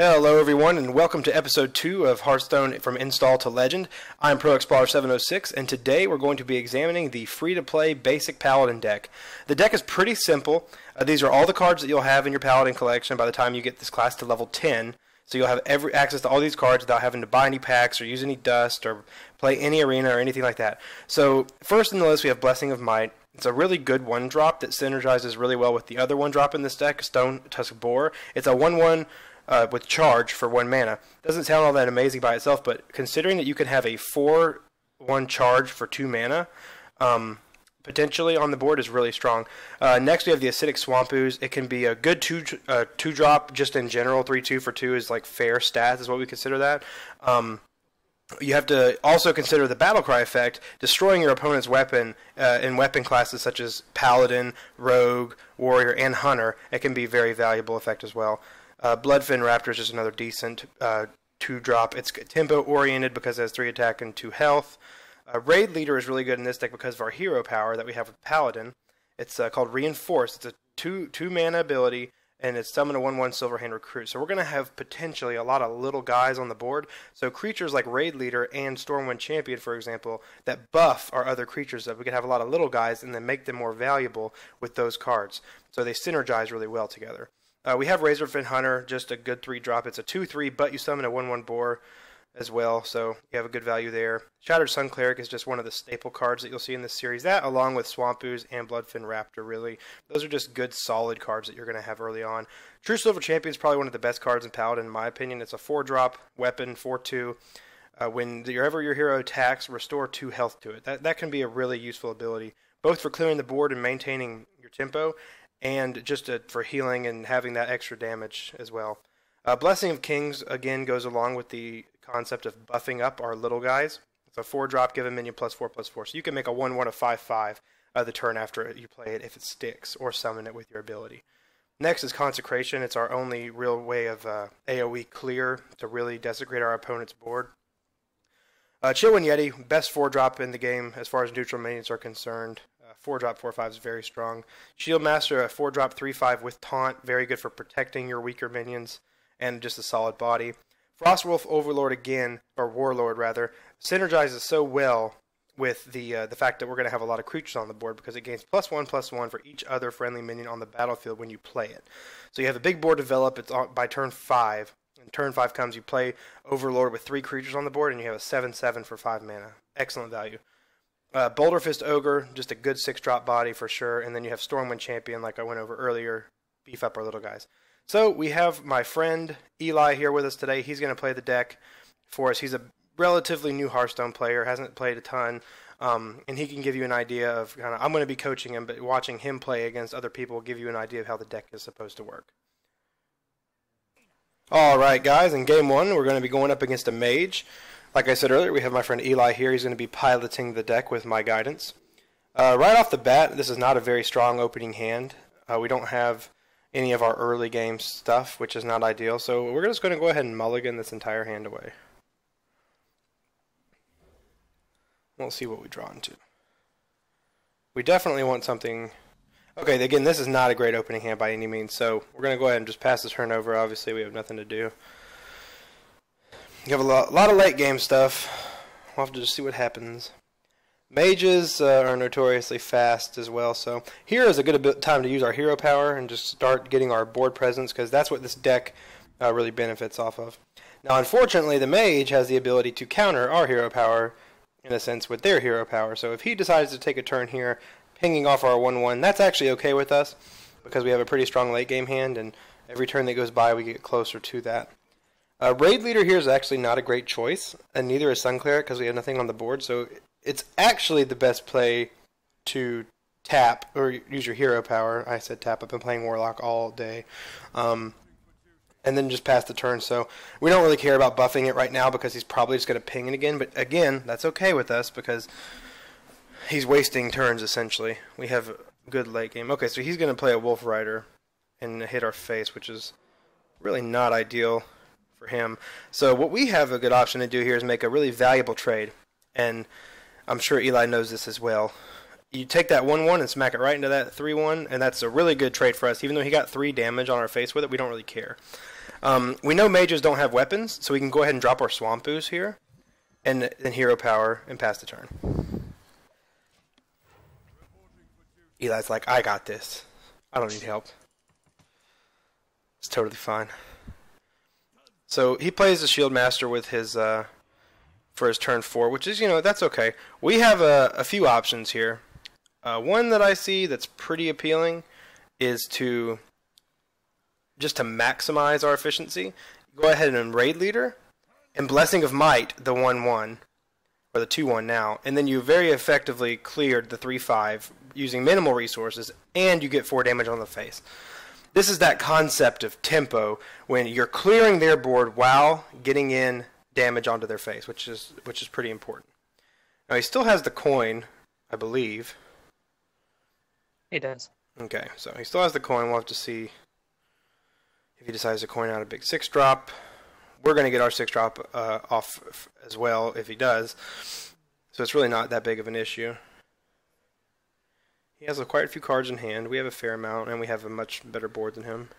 Hello everyone and welcome to episode 2 of Hearthstone from Install to Legend. I'm Pro Explorer 706 and today we're going to be examining the free-to-play basic Paladin deck. The deck is pretty simple. These are all the cards that you'll have in your Paladin collection by the time you get this class to level 10. So you'll have access to all these cards without having to buy any packs or use any dust or play any arena or anything like that. So first in the list we have Blessing of Might. It's a really good one-drop that synergizes really well with the other one-drop in this deck, Stone Tusk Boar. It's a 1/1 with charge for 1 mana. Doesn't sound all that amazing by itself, but considering that you can have a 4/1 charge for 2 mana, potentially on the board is really strong. Next we have the Acidic Swamp Ooze. It can be a good 2-drop just in general. 3/2 for 2 is like fair stats is what we consider that. You have to also consider the Battlecry effect, destroying your opponent's weapon in weapon classes such as Paladin, Rogue, Warrior, and Hunter. It can be a very valuable effect as well. Bloodfin Raptor is just another decent 2-drop. It's tempo-oriented because it has 3 attack and 2 health. Raid Leader is really good in this deck because of our hero power that we have with Paladin. It's called Reinforce. It's a 2 mana ability, and it's summon a 1/1 Silverhand Recruit. So we're going to have potentially a lot of little guys on the board. So creatures like Raid Leader and Stormwind Champion, for example, that buff our other creatures up. We can have a lot of little guys and then make them more valuable with those cards. So they synergize really well together. We have Razorfin Hunter, just a good 3-drop. It's a 2/3, but you summon a 1/1 boar as well, so you have a good value there. Shattered Sun Cleric is just one of the staple cards that you'll see in this series. That, along with Swamp Ooze and Bloodfin Raptor, really. Those are just good, solid cards that you're going to have early on. True Silver Champion is probably one of the best cards in Paladin, in my opinion. It's a 4-drop weapon, 4/2. Whenever your hero attacks, restore 2 health to it. That can be a really useful ability, both for clearing the board and maintaining your tempo, and just for healing and having that extra damage as well. Blessing of Kings, again, goes along with the concept of buffing up our little guys. It's a 4-drop, give a minion +4/+4. So you can make a 1/1 of 5/5 the turn after you play it if it sticks, or summon it with your ability. Next is Consecration. It's our only real way of AoE clear to really desecrate our opponent's board. Chillwind Yeti, best 4-drop in the game as far as neutral minions are concerned. 4-drop 4/5 is very strong. Shieldmaster, a 4-drop 3/5 with taunt, very good for protecting your weaker minions, and just a solid body. Frostwolf Overlord again, or Warlord rather, synergizes so well with the fact that we're going to have a lot of creatures on the board because it gains +1/+1 for each other friendly minion on the battlefield when you play it. So you have a big board develop. It's by turn 5. And turn 5 comes, you play Overlord with 3 creatures on the board, and you have a 7/7 for 5 mana. Excellent value. Boulder Fist Ogre, just a good 6-drop body for sure. And then you have Stormwind Champion, like I went over earlier, beef up our little guys. So we have my friend Eli here with us today. He's going to play the deck for us. He's a relatively new Hearthstone player, hasn't played a ton, and he can give you an idea of I'm going to be coaching him, but watching him play against other people will give you an idea of how the deck is supposed to work. Alright guys, in game 1 we're going to be going up against a mage. Like I said earlier, we have my friend Eli here. He's going to be piloting the deck with my guidance. Right off the bat, this is not a very strong opening hand. We don't have any of our early game stuff, which is not ideal. So we're just going to go ahead and mulligan this entire hand away. We'll see what we draw into. We definitely want something... Okay, again, this is not a great opening hand by any means, so we're going to go ahead and just pass this turn over. Obviously, we have nothing to do. You have a lot of late game stuff. We'll have to just see what happens. Mages are notoriously fast as well, so here is a good time to use our hero power and just start getting our board presence, because that's what this deck really benefits off of. Now, unfortunately, the mage has the ability to counter our hero power, in a sense, with their hero power. So if he decides to take a turn here, pinging off our 1/1, that's actually okay with us, because we have a pretty strong late game hand, and every turn that goes by we get closer to that. Raid Leader here is actually not a great choice, and neither is Sun Cleric because we have nothing on the board, so it's actually the best play to tap, or use your hero power. I said tap, I've been playing Warlock all day. And then just pass the turn, so we don't really care about buffing it right now because he's probably just going to ping it again, but again, that's okay with us because he's wasting turns essentially. We have a good late game. Okay, so he's going to play a Wolf Rider and hit our face, which is really not ideal for him. So what we have a good option to do here is make a really valuable trade, and I'm sure Eli knows this as well. you take that 1/1 and smack it right into that 3/1, and that's a really good trade for us. Even though he got 3 damage on our face with it, we don't really care. We know mages don't have weapons, so we can go ahead and drop our Swamp Ooze here, and then Hero Power, and pass the turn. Eli's like, I got this. I don't need help. It's totally fine. So he plays the Shield Master with his for his turn 4, which is, that's okay. We have a few options here. One that I see that's pretty appealing is to maximize our efficiency. Go ahead and Raid Leader and Blessing of Might the 1/1 or the 2/1 now, and then you very effectively cleared the 3/5 using minimal resources, and you get 4 damage on the face. This is that concept of tempo when you're clearing their board while getting in damage onto their face, which is pretty important. Now he still has the coin, I believe. He does. Okay, so he still has the coin. We'll have to see if he decides to coin out a big 6-drop. We're going to get our 6-drop off as well if he does. So it's really not that big of an issue. He has quite a few cards in hand. We have a fair amount, and we have a much better board than him.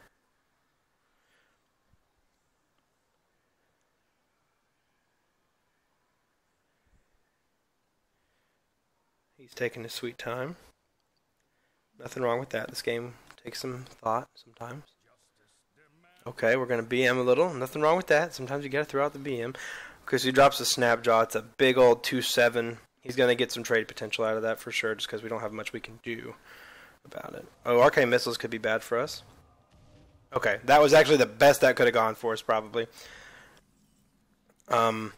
He's taking his sweet time. Nothing wrong with that. This game takes some thought sometimes. Okay, we're going to BM a little. Nothing wrong with that. Sometimes you got to throw out the BM. Because he drops a Snapjaw. It's a big old 2/7. He's going to get some trade potential out of that for sure, just because we don't have much we can do about it. Oh, Arcane Missiles could be bad for us. Okay, that was actually the best that could have gone for us, probably. So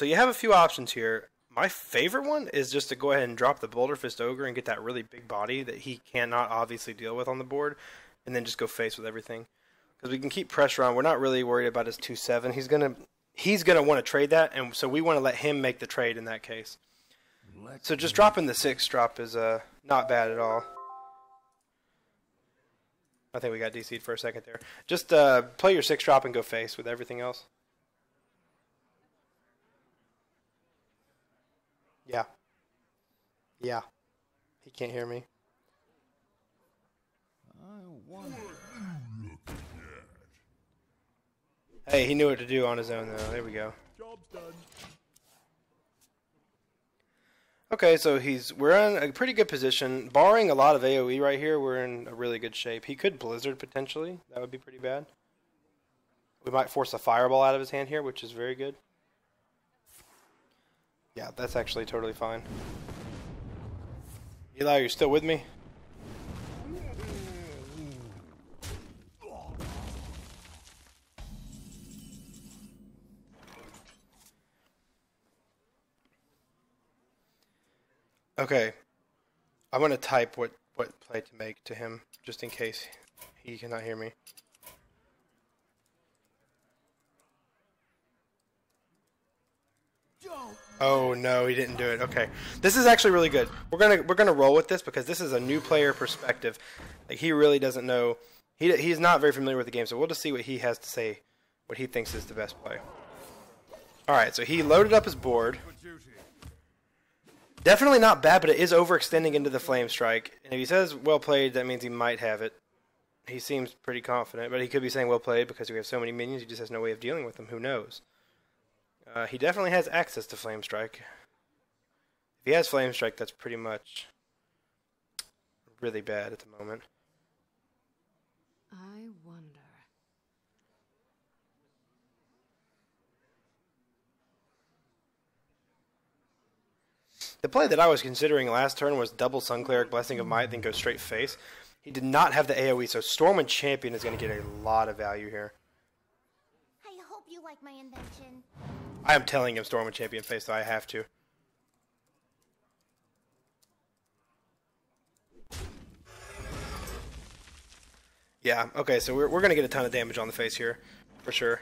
you have a few options here. My favorite one is just to go ahead and drop the Boulder Fist Ogre and get that really big body that he cannot obviously deal with on the board, and then just go face with everything. Because we can keep pressure on. We're not really worried about his 2/7. He's gonna want to trade that, and so we want to let him make the trade in that case. So just dropping the 6-drop is not bad at all. I think we got DC'd for a second there. Just play your 6-drop and go face with everything else. Yeah. Yeah. He can't hear me. Hey, he knew what to do on his own, though. There we go. Job's done. Okay, so we're in a pretty good position. Barring a lot of AoE right here, we're in a really good shape. He could Blizzard, potentially. That would be pretty bad. We might force a Fireball out of his hand here, which is very good. Yeah, that's actually totally fine. Eli, are you still with me? Okay, I'm going to type what play to make to him, just in case he cannot hear me. Oh no, he didn't do it. Okay, this is actually really good. We're gonna roll with this because this is a new player perspective. Like, he really doesn't know. He's not very familiar with the game, so we'll just see what he has to say, what he thinks is the best play. All right, so he loaded up his board. Definitely not bad, but it is overextending into the Flame Strike. And if he says well played, that means he might have it. He seems pretty confident, but he could be saying well played because we have so many minions, he just has no way of dealing with them. Who knows? He definitely has access to Flame Strike. If he has Flame Strike, that's pretty much really bad at the moment. I wonder. The play that I was considering last turn was double Sun Cleric, Blessing of Might, then go straight face. He did not have the AoE, so Stormwind Champion is going to get a lot of value here. I hope you like my invention. I am telling him Stormwind Champion face, so I have to. Yeah, okay, so we're going to get a ton of damage on the face here, for sure.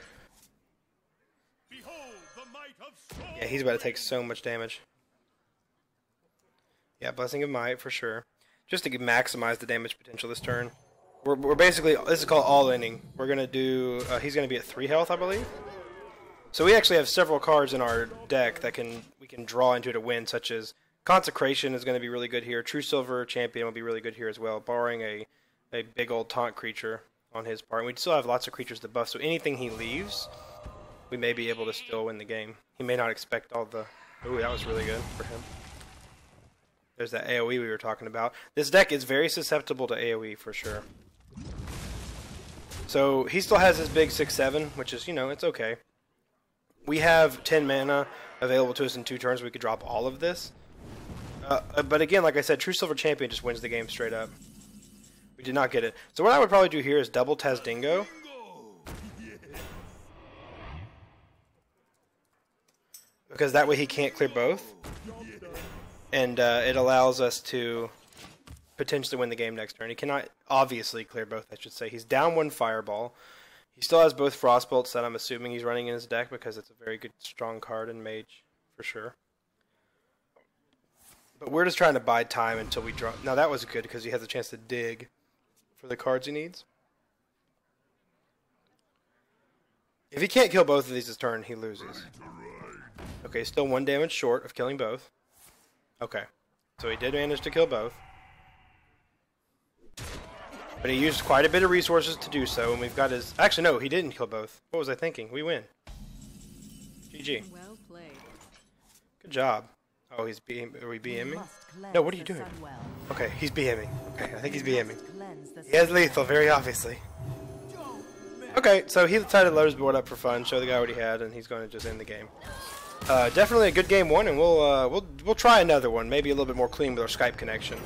Behold the might of Yeah, he's about to take so much damage. Yeah, Blessing of Might, for sure. Just to maximize the damage potential this turn. We're basically, this is called all-inning. We're going to do, he's going to be at 3 health, I believe. So we actually have several cards in our deck that we can draw into to win, such as Consecration is going to be really good here. True Silver Champion will be really good here as well, barring a big old taunt creature on his part. And we still have lots of creatures to buff, so anything he leaves, we may be able to still win the game. He may not expect all the... Ooh, that was really good for him. There's that AoE we were talking about. This deck is very susceptible to AoE for sure. So he still has his big 6/7, which is, you know, it's okay. We have 10 mana available to us in 2 turns. We could drop all of this. But again, like I said, True Silver Champion just wins the game straight up. We did not get it. So what I would probably do here is double Tazdingo. Because that way he can't clear both. And it allows us to potentially win the game next turn. He cannot obviously clear both, I should say. He's down 1 Fireball. He still has both Frostbolts that I'm assuming he's running in his deck because it's a very good, strong card in Mage, for sure. But we're just trying to buy time until we draw. Now that was good because he has a chance to dig for the cards he needs. If he can't kill both of these this turn, he loses. Okay, still 1 damage short of killing both. Okay, so he did manage to kill both. But he used quite a bit of resources to do so, and we've got his... Actually, no, he didn't kill both. What was I thinking? We win. GG. Well played. Good job. Oh, he's BM... Are we BMing? No, what are you doing? Okay, he's BMing. Okay, I think he's BMing. He has lethal, very obviously. Okay, so he decided to load his board up for fun, show the guy what he had, and he's going to just end the game. Definitely a good game one, and we'll try another one, maybe a little bit more clean with our Skype connection.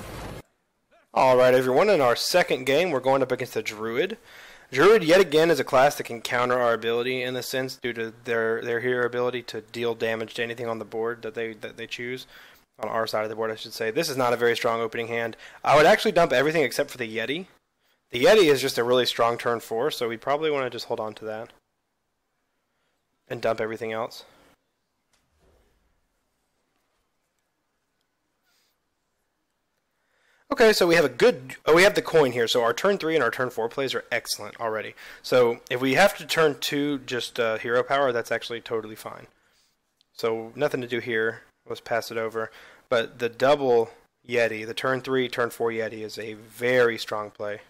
Alright everyone, in our second game we're going up against a Druid. Druid yet again is a class that can counter our ability in a sense due to their hero ability to deal damage to anything on the board that they choose. On our side of the board I should say. This is not a very strong opening hand. I would actually dump everything except for the Yeti. The Yeti is just a really strong turn 4, so we probably want to just hold on to that. And dump everything else. Okay, so we have a good... Oh, we have the coin here, so our turn 3 and our turn 4 plays are excellent already. So if we have to turn 2 just hero power, that's actually totally fine. So nothing to do here. Let's pass it over. But the double Yeti, the turn 3, turn 4 Yeti is a very strong play.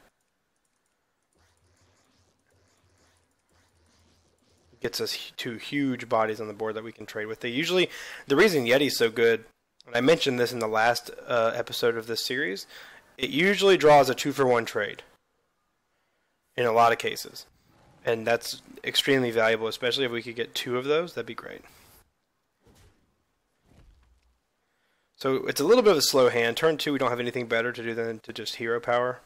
Gets us 2 huge bodies on the board that we can trade with. They usually... The reason Yeti's so good... And I mentioned this in the last episode of this series, it usually draws a 2-for-1 trade in a lot of cases. And that's extremely valuable, especially if we could get 2 of those, that'd be great. So it's a little bit of a slow hand. Turn 2, we don't have anything better to do than to just hero power.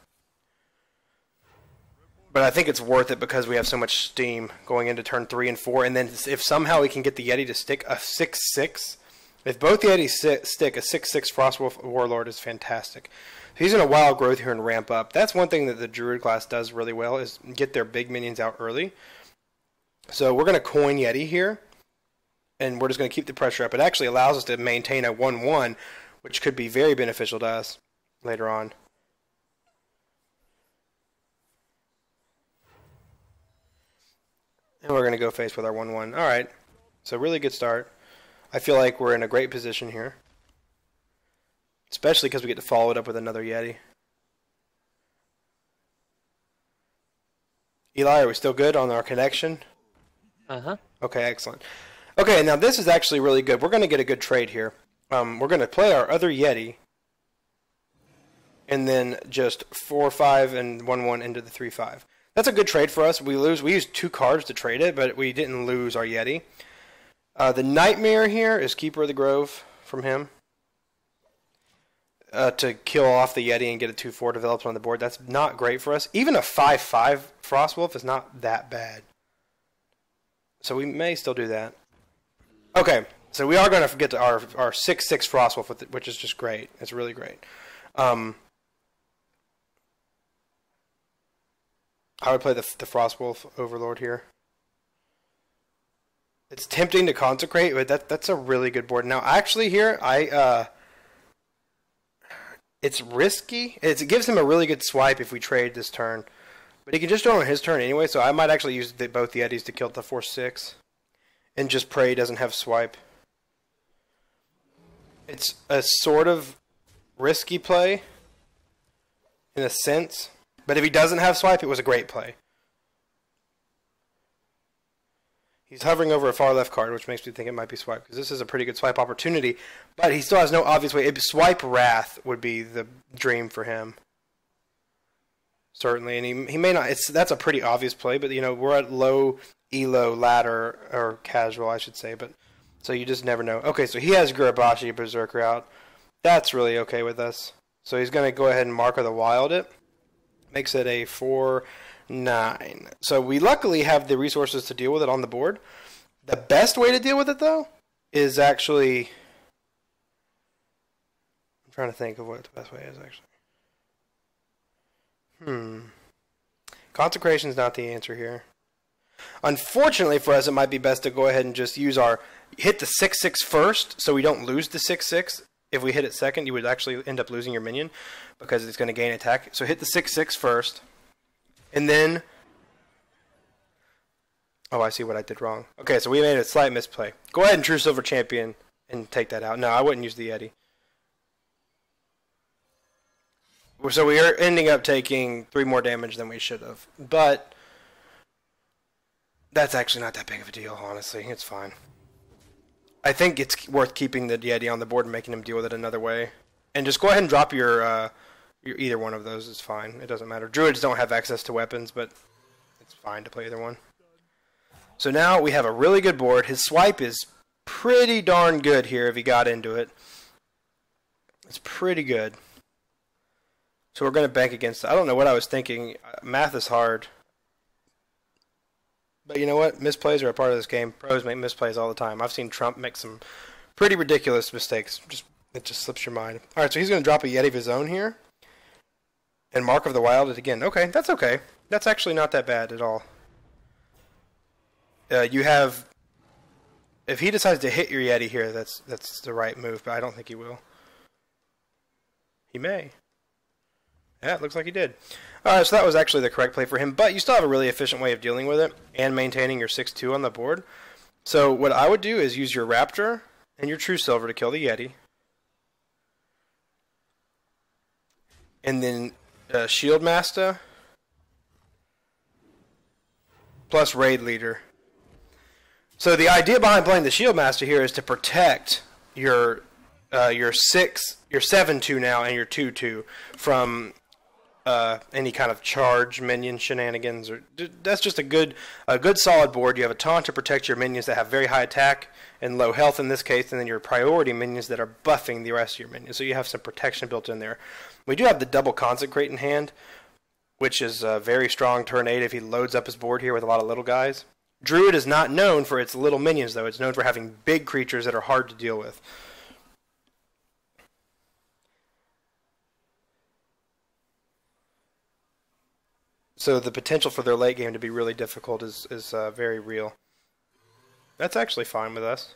But I think it's worth it because we have so much steam going into turn 3 and 4. And then if somehow we can get the Yeti to stick a 6/6... If both Yetis stick, a 6/6 Frostwolf Warlord is fantastic. So he's going to wild growth here and ramp up. That's one thing that the Druid class does really well, is get their big minions out early. So we're going to coin Yeti here, and we're just going to keep the pressure up. It actually allows us to maintain a 1/1, which could be very beneficial to us later on. And we're going to go face with our 1/1. Alright, so really good start. I feel like we're in a great position here. Especially because we get to follow it up with another Yeti. Eli, are we still good on our connection? Uh-huh. Okay, excellent. Okay, now this is actually really good. We're going to get a good trade here. We're going to play our other Yeti. And then just 4/5 and 1/1 into the 3/5. That's a good trade for us. We used 2 cards to trade it, but we didn't lose our Yeti. The Nightmare here is Keeper of the Grove from him. To kill off the Yeti and get a 2/4 developed on the board. That's not great for us. Even a 5/5 Frostwolf is not that bad. So we may still do that. Okay, so we are going to get to our 6/6 Frostwolf, which is just great. It's really great. I would play the Frostwolf Overlord here. It's tempting to consecrate, but that's a really good board. Now, actually, here it's risky. It gives him a really good swipe if we trade this turn, but he can just do it on his turn anyway. So I might actually use both Yetis to kill the 4/6, and just pray he doesn't have swipe. It's a sort of risky play in a sense, but if he doesn't have swipe, it was a great play. He's hovering over a far left card, which makes me think it might be swipe, because this is a pretty good swipe opportunity, but he still has no obvious way. Swipe Wrath would be the dream for him. Certainly, and he may not. That's a pretty obvious play, but you know we're at low elo ladder, or casual I should say, but so you just never know. Okay, so he has Gurabashi Berserker out. That's really okay with us. So he's going to go ahead and Mark of the Wild it. Makes it a 4/9. So we luckily have the resources to deal with it on the board. The best way to deal with it, though, is actually... I'm trying to think of what the best way is, actually. Consecration is not the answer here. Unfortunately for us, it might be best to go ahead and just use our... Hit the 6/6 first, so we don't lose the 6/6. If we hit it second, you would actually end up losing your minion, because it's going to gain attack. So hit the 6/6 first. And then... Oh, I see what I did wrong. Okay, so we made a slight misplay. Go ahead and True Silver Champion and take that out. No, I wouldn't use the Yeti. So we are ending up taking 3 more damage than we should have. But that's actually not that big of a deal, honestly. It's fine. I think it's worth keeping the Yeti on the board and making him deal with it another way. And just go ahead and drop your either one of those is fine. It doesn't matter. Druids don't have access to weapons, but it's fine to play either one. So now we have a really good board. His swipe is pretty darn good here if he got into it. It's pretty good. So we're going to bank against it. I don't know what I was thinking. Math is hard. But you know what? Misplays are a part of this game. Pros make misplays all the time. I've seen Trump make some pretty ridiculous mistakes. It just slips your mind. Alright, so he's going to drop a Yeti of his own here. And Mark of the Wild it again. Okay, that's okay. That's actually not that bad at all. You have... If he decides to hit your Yeti here, that's the right move, but I don't think he will. He may. Yeah, it looks like he did. Alright, so that was actually the correct play for him, but you still have a really efficient way of dealing with it and maintaining your 6/2 on the board. So what I would do is use your Raptor and your True Silver to kill the Yeti. And then Shield Master plus Raid Leader. So the idea behind playing the Shield Master here is to protect your 7/2 now and your 2/2 from any kind of charge minion shenanigans. Or that's just a good solid board. You have a taunt to protect your minions that have very high attack and low health in this case, and then your priority minions that are buffing the rest of your minions. So you have some protection built in there. We do have the double Consecrate in hand, which is a very strong turn 8 if he loads up his board here with a lot of little guys. Druid is not known for its little minions, though. It's known for having big creatures that are hard to deal with. So the potential for their late game to be really difficult is very real. That's actually fine with us.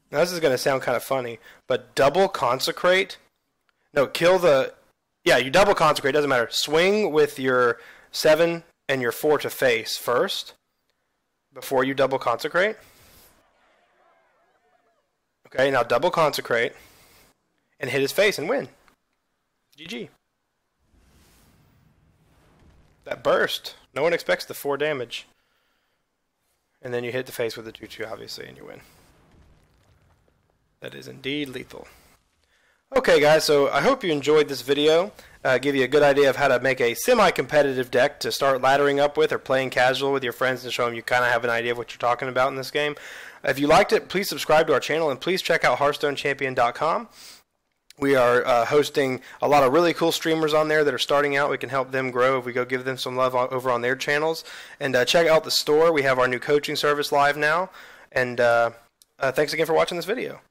Now this is going to sound kind of funny, but double Consecrate... No, kill the... Yeah, you double Consecrate, doesn't matter. Swing with your 7 and your 4 to face first, before you double Consecrate. Okay, now double Consecrate, and hit his face and win. GG. That burst. No one expects the 4 damage. And then you hit the face with the 2/2, obviously, and you win. That is indeed lethal. Okay, guys, so I hope you enjoyed this video. Give you a good idea of how to make a semi-competitive deck to start laddering up with or playing casual with your friends and show them you kind of have an idea of what you're talking about in this game. If you liked it, please subscribe to our channel and please check out HearthstoneChampion.com. We are hosting a lot of really cool streamers on there that are starting out. We can help them grow if we go give them some love over on their channels. And check out the store. We have our new coaching service live now. And thanks again for watching this video.